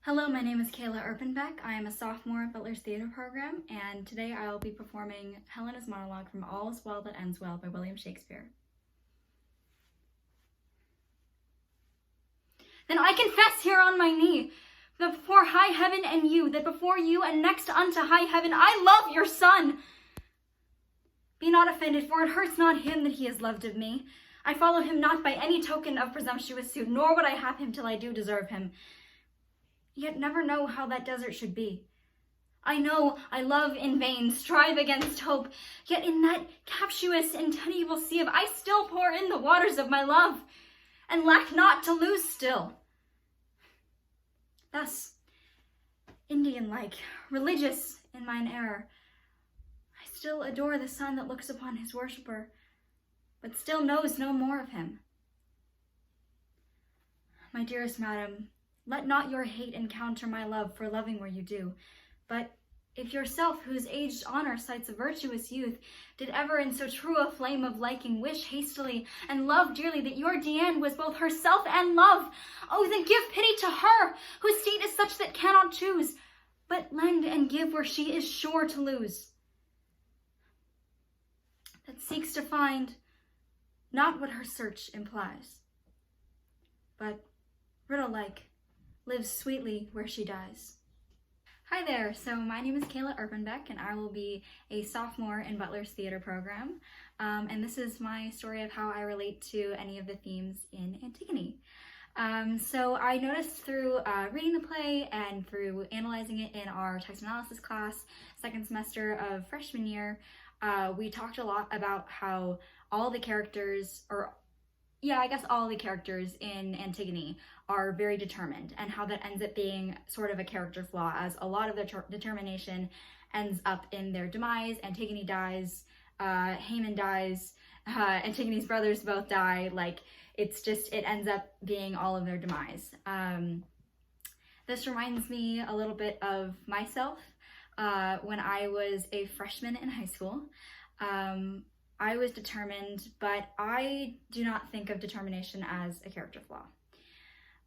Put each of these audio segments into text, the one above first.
Hello, my name is Kayla Erpenbeck. I am a sophomore at Butler's Theater Program, and today I will be performing Helena's monologue from All Is Well That Ends Well by William Shakespeare. Then I confess here on my knee, that before high heaven and you, that before you and next unto high heaven, I love your son. Be not offended, for it hurts not him that he is loved of me. I follow him not by any token of presumptuous suit, nor would I have him till I do deserve him. Yet never know how that desert should be. I know I love in vain, strive against hope, yet in that captious and tenuous sea of I still pour in the waters of my love, and lack not to lose still. Thus, Indian-like, religious in mine error, I still adore the sun that looks upon his worshipper, but still knows no more of him. My dearest madam, let not your hate encounter my love for loving where you do. But if yourself, whose aged honor cites a virtuous youth, did ever in so true a flame of liking wish hastily and love dearly that your Deanne was both herself and love, oh, then give pity to her, whose state is such that cannot choose, but lend and give where she is sure to lose. That seeks to find not what her search implies, but riddle-like, lives sweetly where she dies. Hi there, so my name is Kayla Erpenbeck, and I will be a sophomore in Butler's Theater Program, and this is my story of how I relate to any of the themes in Antigone. So I noticed through reading the play and through analyzing it in our text analysis class, second semester of freshman year, we talked a lot about how all the characters, all the characters in Antigone are very determined, and how that ends up being sort of a character flaw, as a lot of their determination ends up in their demise. Antigone dies, Haman dies, Antigone's brothers both die. Like, it ends up being all of their demise. This reminds me a little bit of myself when I was a freshman in high school. I was determined, but I do not think of determination as a character flaw.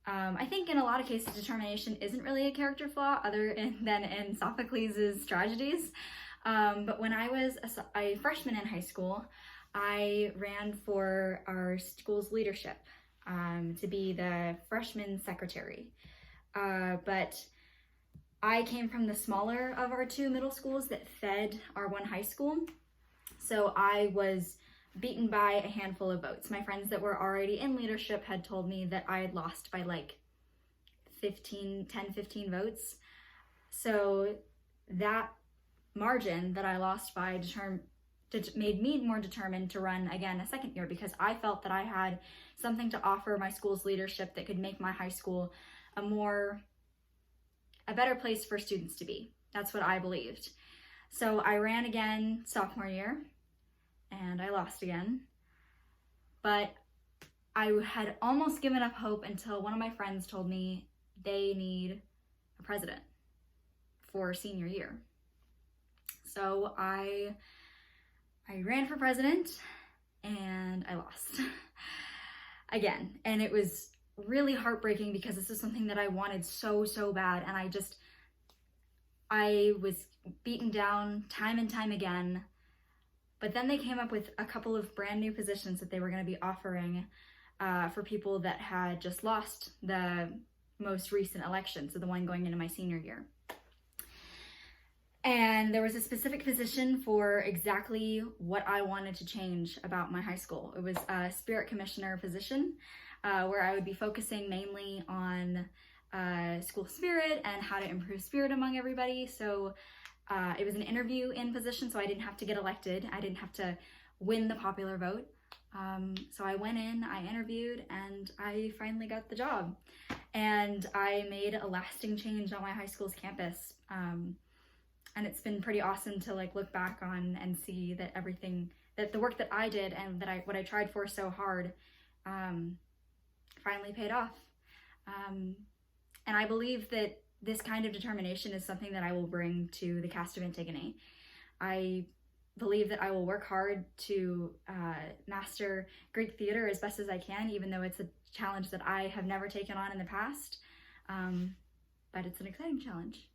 I think in a lot of cases, determination isn't really a character flaw than in Sophocles' tragedies. But when I was a freshman in high school, I ran for our school's leadership to be the freshman secretary. But I came from the smaller of our two middle schools that fed our one high school. So I was beaten by a handful of votes. My friends that were already in leadership had told me that I had lost by like 10, 15 votes. So that margin that I lost by made me more determined to run again a second year, because I felt that I had something to offer my school's leadership that could make my high school a better place for students to be. That's what I believed. So I ran again sophomore year, and I lost again. But I had almost given up hope until one of my friends told me they need a president for senior year. So I ran for president, and I lost again. And it was really heartbreaking, because this is something that I wanted so bad, and I was beaten down time and time again. But then they came up with a couple of brand new positions that they were going to be offering for people that had just lost the most recent election, so the one going into my senior year. And there was a specific position for exactly what I wanted to change about my high school. It was a spirit commissioner position, where I would be focusing mainly on school spirit and how to improve spirit among everybody. So it was an interview-in position, so I didn't have to get elected. I didn't have to win the popular vote. So I went in, I interviewed, and I finally got the job. And I made a lasting change on my high school's campus. And it's been pretty awesome to look back on and see that that the work that I did and what I tried for so hard finally paid off. And I believe that this kind of determination is something that I will bring to the cast of Antigone. I believe that I will work hard to master Greek theater as best as I can, even though it's a challenge that I have never taken on in the past. but it's an exciting challenge.